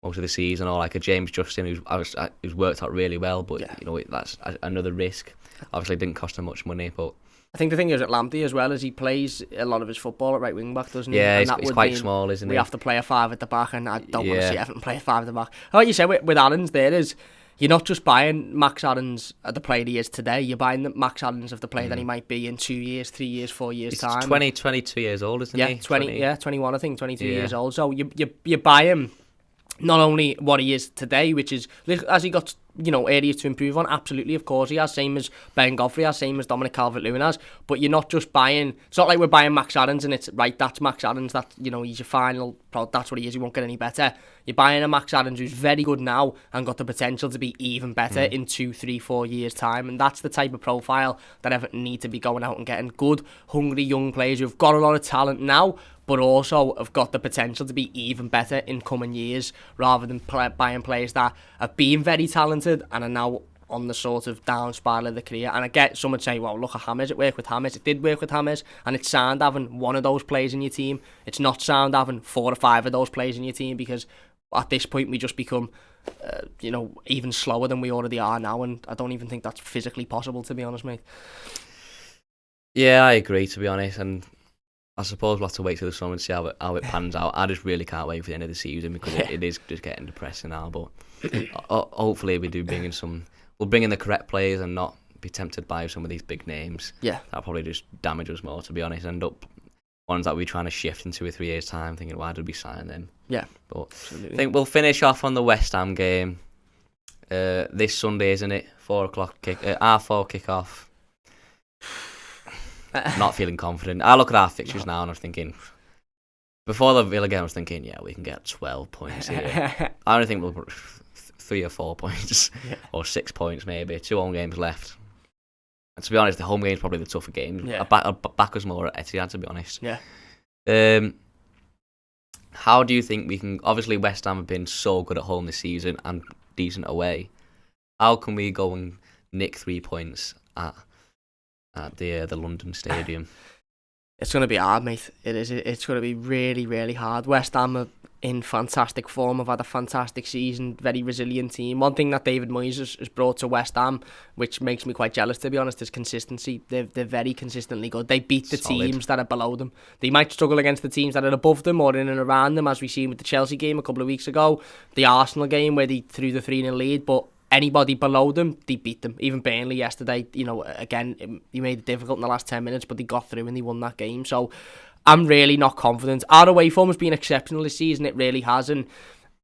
most of the season, or like a James Justin who's worked out really well, but that's another risk. Obviously, it didn't cost him much money, but I think the thing is at Lamptey as well is he plays a lot of his football at right wing back, doesn't he? Yeah, and he's quite small, isn't he? We have to play a 5 at the back, and I don't want to see Everton play a 5 at the back. Like you said with Adams, you're not just buying Max Adams at the player he is today. You're buying the Max Adams of the player that he might be in 2 years, 3 years, 4 years time. He's 22 years old, isn't he? 21, I think, 22 years old. So you buy him not only what he is today, which is, has he got areas to improve on? Absolutely, of course he has, same as Ben Godfrey has, same as Dominic Calvert-Lewin has, but you're not just buying, it's not like we're buying Max Adams and it's, right, that's Max Adams, that, he's your final product, that's what he is, he won't get any better. You're buying a Max Adams who's very good now and got the potential to be even better in 2, 3, 4 years time, and that's the type of profile that Everton need to be going out and getting. Good, hungry young players who've got a lot of talent now, but also have got the potential to be even better in coming years, rather than buying players that have been very talented and are now on the sort of down spiral of the career. And I get someone say, well, look at James, it worked with James. It did work with James, and it's sound having one of those players in your team. It's not sound having 4 or 5 of those players in your team, because at this point we just become even slower than we already are now, and I don't even think that's physically possible, to be honest, mate. Yeah, I agree, to be honest, and I suppose we'll have to wait till the summer and see how it pans out. I just really can't wait for the end of the season, because it is just getting depressing now. But hopefully we do bring in we'll bring in the correct players and not be tempted by some of these big names. Yeah. That'll probably just damage us more, to be honest. End up ones that we're trying to shift in 2 or 3 years' time, thinking, why did we sign them? Yeah. But absolutely. I think we'll finish off on the West Ham game this Sunday, isn't it? 4:00 4 kick-off. Not feeling confident. I look at our fixtures now and I'm thinking, before the Villa game, I was thinking, yeah, we can get 12 points here. I only think we'll put 3 or 4 points, or 6 points maybe. 2 home games left. And to be honest, the home game's probably the tougher game. Yeah. I'll back us more at Etihad, to be honest. Yeah. How do you think we can... Obviously, West Ham have been so good at home this season and decent away. How can we go and nick 3 points at the London Stadium? It's going to be hard, mate. It is. It's going to be really, really hard. West Ham are in fantastic form. Have had a fantastic season. Very resilient team. One thing that David Moyes has brought to West Ham, which makes me quite jealous, to be honest, is consistency. They're very consistently good. They beat the teams that are below them. They might struggle against the teams that are above them or in and around them, as we seen with the Chelsea game a couple of weeks ago, the Arsenal game where they threw the 3-0 lead, but anybody below them, they beat them. Even Burnley yesterday, again, he made it difficult in the last 10 minutes, but they got through and they won that game. So I'm really not confident. Our away form has been exceptional this season, it really has, and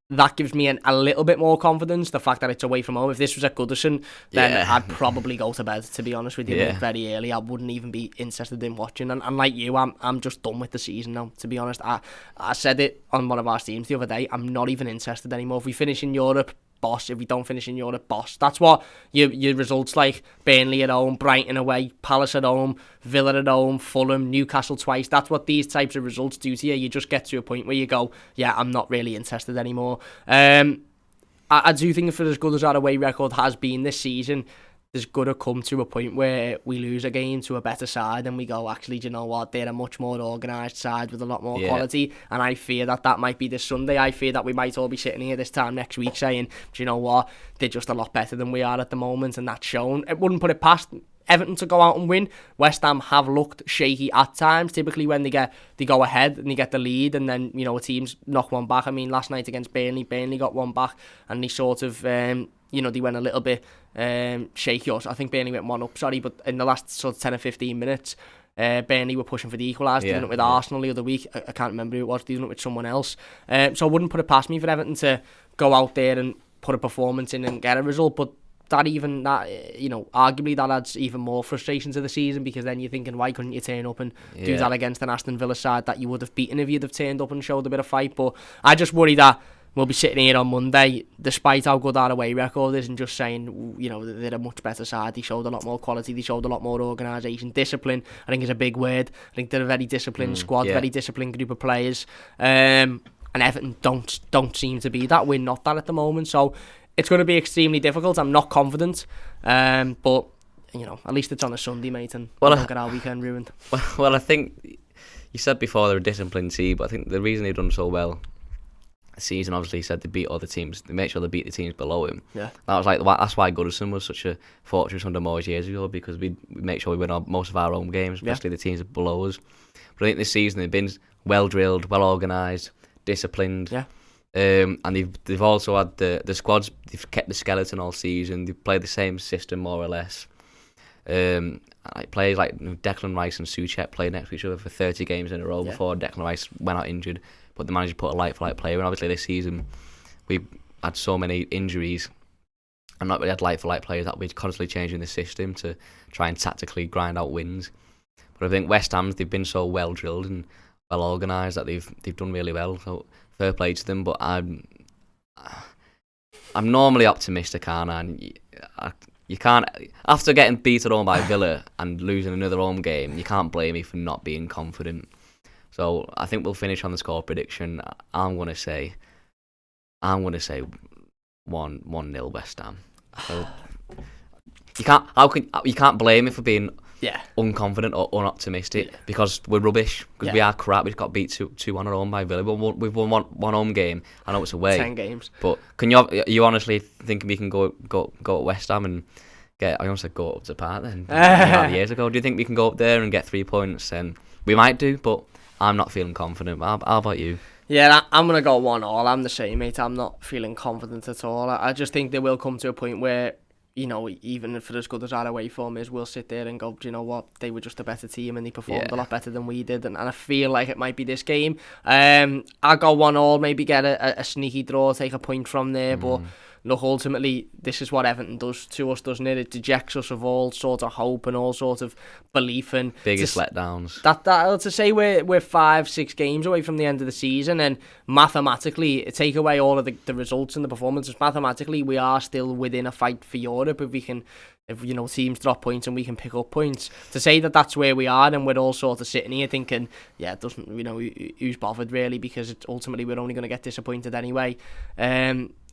that gives me a little bit more confidence, the fact that it's away from home. If this was at Goodison, then I'd probably go to bed, to be honest with you, very early. I wouldn't even be interested in watching. And like you, I'm just done with the season now, to be honest. I said it on one of our streams the other day, I'm not even interested anymore. If we finish in Europe, boss. If we don't finish in Europe, boss. That's what your results like. Burnley at home, Brighton away, Palace at home, Villa at home, Fulham, Newcastle twice. That's what these types of results do to you. You just get to a point where you go, yeah, I'm not really interested anymore. I do think for as good as our away record has been this season, there's got to come to a point where we lose a game to a better side and we go, actually, do you know what? They're a much more organised side with a lot more quality. And I fear that might be this Sunday. I fear that we might all be sitting here this time next week saying, do you know what? They're just a lot better than we are at the moment, and that's shown. It wouldn't put it past Everton to go out and win. West Ham have looked shaky at times. Typically when they go ahead and they get the lead and then, a team's knock one back. I mean, last night against Burnley got one back and they sort of... they went a little bit shaky. I think Burnley went 1 up, but in the last sort of 10 or 15 minutes, Burnley were pushing for the equaliser, doing it with Arsenal the other week. I can't remember who it was, doing it with someone else. So I wouldn't put it past me for Everton to go out there and put a performance in and get a result, but arguably that adds even more frustration to the season, because then you're thinking, why couldn't you turn up and do that against an Aston Villa side that you would have beaten if you'd have turned up and showed a bit of fight? But I just worry that we'll be sitting here on Monday, despite how good our away record is, and just saying, they're a much better side. They showed a lot more quality. They showed a lot more organisation. Discipline, I think, is a big word. I think they're a very disciplined squad, very disciplined group of players. And Everton don't seem to be that. We're not that at the moment. So it's going to be extremely difficult. I'm not confident. But, at least it's on a Sunday, mate, and we don't get our weekend ruined. Well, I think you said before they're a disciplined team, but I think the reason they've done so well season, obviously, said they beat other teams. They make sure they beat the teams below him. Yeah, that's why Goodison was such a fortress under Moyes years ago, because we make sure we win most of our own games, especially the teams below us. But I think this season they've been well drilled, well organised, disciplined. Yeah. And they've also had the squads. They've kept the skeleton all season. They've played the same system more or less. Players like Declan Rice and Souček played next to each other for 30 games in a row before Declan Rice went out injured. But they managed to put a like-for-like player. And obviously this season, we had so many injuries and not really had like-for-like players that we're constantly changing the system to try and tactically grind out wins. But I think West Ham's, they've been so well-drilled and well-organised that they've done really well. So fair play to them. But I'm normally optimistic, aren't I? And you can't, after getting beat at home by Villa and losing another home game, you can't blame me for not being confident. So I think we'll finish on the score prediction. I'm gonna say 1-0 West Ham. So you can't blame me for being unconfident or unoptimistic because we're rubbish, because we are crap. We got beat 2-1 at home by Villa. We've won one home game. I know it's away. 10 games. But you honestly think we can go at West Ham and get? I almost said go up to par then. Years ago. Do you think we can go up there and get 3 points? And we might do, but I'm not feeling confident. How about you? Yeah, I'm going to go 1-1. I'm the same, mate. I'm not feeling confident at all. I just think they will come to a point where, even for as good as our away form is, we'll sit there and go, do you know what, they were just a better team and they performed a lot better than we did, and I feel like it might be this game. I'll go 1-1, maybe get a sneaky draw, take a point from there, but look, ultimately, this is what Everton does to us, doesn't it? It dejects us of all sort of hope and all sort of belief. And biggest letdowns. To say we're 5-6 games away from the end of the season, and mathematically, take away all of the results and the performances, mathematically, we are still within a fight for Europe if teams drop points and we can pick up points. To say that that's where we are and we're all sort of sitting here thinking, it doesn't, who's bothered really, because ultimately we're only going to get disappointed anyway.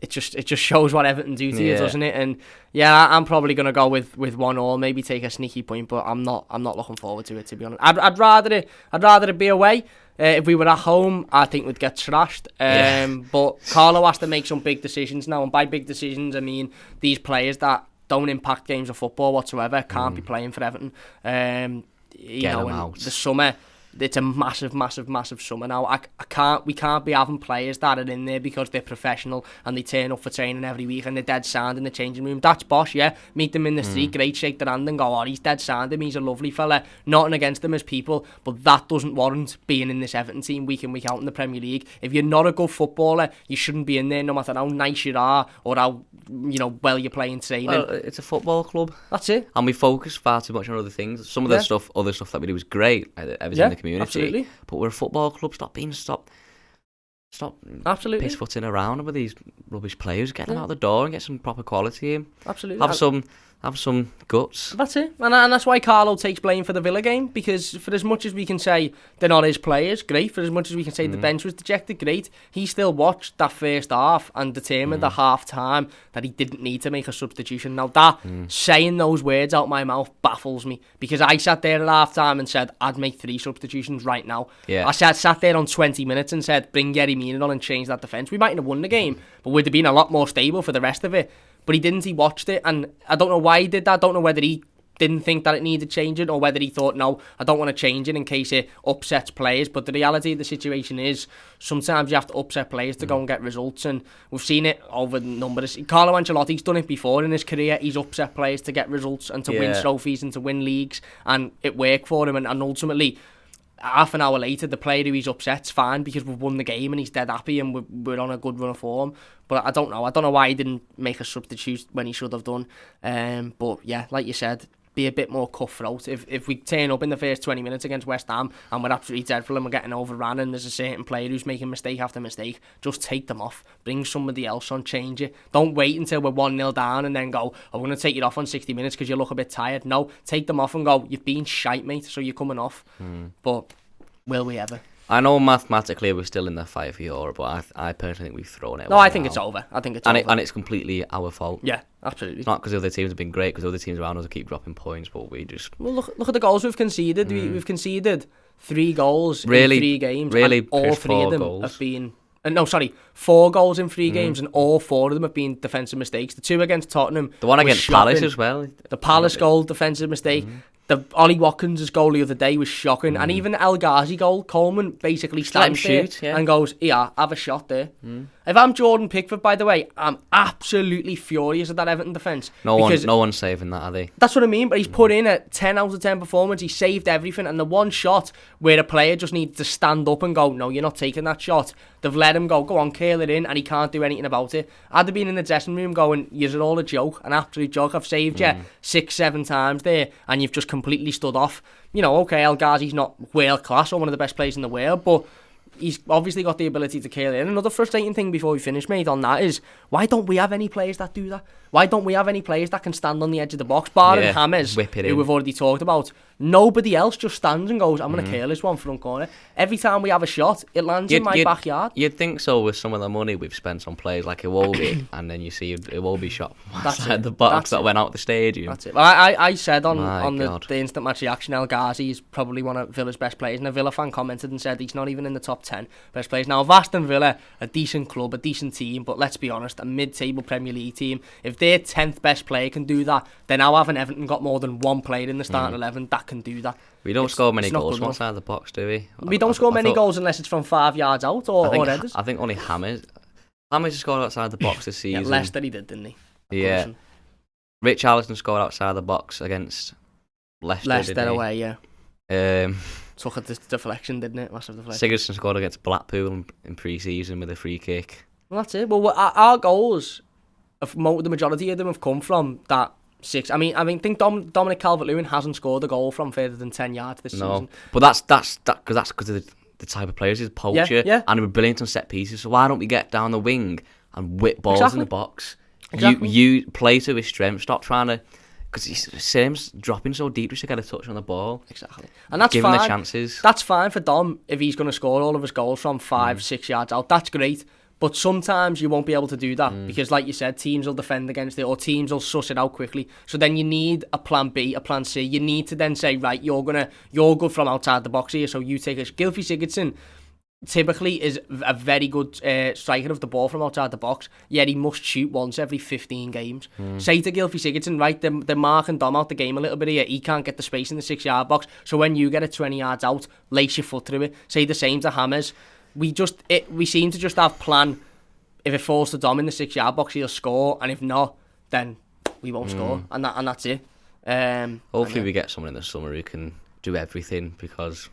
It just shows what Everton do to you, doesn't it? And I'm probably going to go with 1-1, maybe take a sneaky point, but I'm not looking forward to it, to be honest. I'd rather it be away. If we were at home, I think we'd get trashed. But Carlo has to make some big decisions now, and by big decisions I mean these players that don't impact games of football whatsoever can't be playing for Everton. Get them out. The summer, it's a massive summer now. We can't be having players that are in there because they're professional and they turn up for training every week and they're dead sound in the changing room. That's bosh, yeah. Meet them in the street, great, shake their hand and go, he's dead sound, he's a lovely fella. Nothing against them as people, but that doesn't warrant being in this Everton team week in, week out in the Premier League. If you're not a good footballer, you shouldn't be in there, no matter how nice you are or how well you're playing training. Well, it's a football club. That's it. And we focus far too much on other things. Some of the other stuff that we do is great. Everything in the community. Absolutely. But we're a football club. Stop absolutely piss-footing around with these rubbish players. Get them out the door and get some proper quality in. Absolutely. Have some guts. That's it. And that's why Carlo takes blame for the Villa game, because for as much as we can say they're not his players, great. For as much as we can say the bench was dejected, great. He still watched that first half and determined at half time that he didn't need to make a substitution. Now that saying those words out my mouth baffles me, because I sat there at half time and said I'd make 3 substitutions right now. Yeah. I sat there on 20 minutes and said bring Yerry Mina on and change that defence. We mightn't have won the game, but we'd have been a lot more stable for the rest of it. But he didn't, he watched it, and I don't know why he did that. I don't know whether he didn't think that it needed changing or whether he thought, no, I don't want to change it in case it upsets players. But the reality of the situation is sometimes you have to upset players to go and get results, and we've seen it over the numbers. Carlo Ancelotti's done it before in his career. He's upset players to get results and to win trophies and to win leagues, and it worked for him, and ultimately half an hour later, the player who he's upset's fine because we've won the game and he's dead happy and we're on a good run of form. But I don't know why he didn't make a substitute when he should have done. But yeah, like you said, be a bit more cutthroat. If we turn up in the first 20 minutes against West Ham and we're absolutely dreadful and we're getting overrun and there's a certain player who's making mistake after mistake, just take them off. Bring somebody else on, change it. Don't wait until we're 1-0 down and then go, we're going to take you off on 60 minutes because you look a bit tired. No, take them off and go, you've been shite, mate, so you're coming off. But will we ever? I know mathematically we're still in the fight for Europe, but I personally think we've thrown it. No, I think it's over. And it's completely our fault. Yeah, absolutely. It's not because the other teams have been great, because other teams around us keep dropping points, but we just... Well, look at the goals we've conceded. We've conceded 3 goals in 3 games. Really, and all 3 of them have been... 4 goals in 3 games, and all 4 of them have been defensive mistakes. The 2 against Tottenham, the one against Palace as well. The Palace goal, defensive mistake. The Ollie Watkins' goal the other day was shocking, and even the El Ghazi goal, Coleman basically stands there and goes, "Yeah, have a shot there." If I'm Jordan Pickford, by the way, I'm absolutely furious at that Everton defence. No one's saving that, are they? That's what I mean. But he's put in a 10 out of 10 performance. He saved everything, and the one shot where a player just needs to stand up and go, "No, you're not taking that shot." They've let him go on, curl it in, and he can't do anything about it. I'd have been in the dressing room going, "You're all a joke, an absolute joke. I've saved you 6-7 times there, and you've just completely stood off." Okay, El Ghazi's not world class or one of the best players in the world, but he's obviously got the ability to curl it in. Another frustrating thing before we finish, mate, on that is, why don't we have any players that do that? Why don't we have any players that can stand on the edge of the box? Barring Hammers, who we've already talked about. Nobody else just stands and goes, "I'm going to curl this one front corner." Every time we have a shot, it lands in my backyard. You'd think so with some of the money we've spent on players like Iwobi, and then you see Iwobi shot outside the box that went out the stadium. That's it. Well, I said on the instant match reaction, El Ghazi is probably one of Villa's best players, and a Villa fan commented and said he's not even in the top 10 best players. Now, Aston Villa, a decent club, a decent team, but let's be honest, a mid-table Premier League team, if their 10th best player can do that, then how haven't Everton got more than one player in the starting 11 that can do that? We don't score many goals from outside the box, do we? We don't score many goals unless it's from 5 yards out or headers. I think only Hammers scored outside the box this season. Yeah, Leicester he did, didn't he? Yeah. Richarlison scored outside the box against Leicester didn't he? away, yeah. Took a deflection, didn't it? Massive deflection. Sigurdsson scored against Blackpool in pre-season with a free kick. Well, that's it. Well, our goals, the majority of them have come from that 6. I think Dominic Calvert-Lewin hasn't scored a goal from further than 10 yards this season. But that's because of the type of players he's poacher, and we're brilliant on set pieces. So why don't we get down the wing and whip balls in the box? Exactly. You play to his strength. Stop trying to, because Sim's dropping so deep just to get a touch on the ball. Exactly, and that's Give fine. Him the chances. That's fine for Dom if he's going to score all of his goals from 5-6 yards out. That's great. But sometimes you won't be able to do that because, like you said, teams will defend against it or teams will suss it out quickly. So then you need a plan B, a plan C. You need to then say, right, you're good from outside the box here, so you take us. Gylfi Sigurdsson typically is a very good striker of the ball from outside the box, yet he must shoot once every 15 games. Say to Gylfi Sigurdsson, right, they're marking Dom out the game a little bit here. He can't get the space in the 6-yard box. So when you get it 20 yards out, lace your foot through it. Say the same to Hammers. We seem to just have plan. If it falls to Dom in the 6-yard box, he'll score, and if not, then we won't score, and that's it. Hopefully, we get someone in the summer who can do everything, because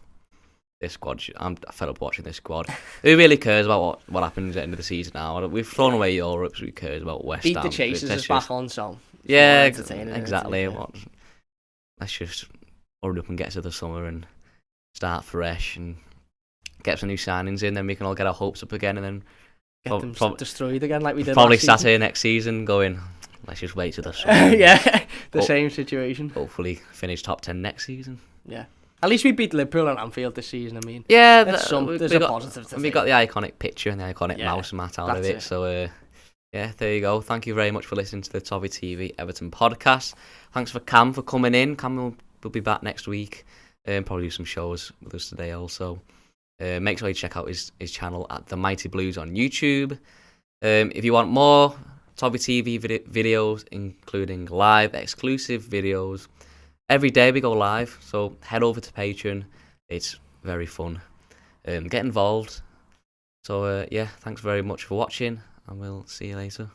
this squad, I'm fed up watching this squad. Who really cares about what happens at the end of the season now? We've thrown away Europe, so who cares about West Ham? Beat the Chasers is back on, so yeah, exactly. Let's just hurry up and get to the summer and start fresh and get some new signings in, then we can all get our hopes up again, and then get them destroyed again like we did probably last season. Sat here next season going, let's just wait till the summer. Yeah, same situation. Hopefully finish top 10 next season. Yeah. At least we beat Liverpool and Anfield this season, I mean. Yeah, there's a positive to we got the iconic picture and the iconic mouse mat out of it. So, there you go. Thank you very much for listening to the Toffee TV Everton podcast. Thanks for Cam for coming in. Cam will be back next week. Probably do some shows with us today also. Make sure you check out his channel at The Mighty Blues on YouTube. If you want more Toffee TV videos, including live exclusive videos, every day we go live, so head over to Patreon. It's very fun. Get involved. So thanks very much for watching, and we'll see you later.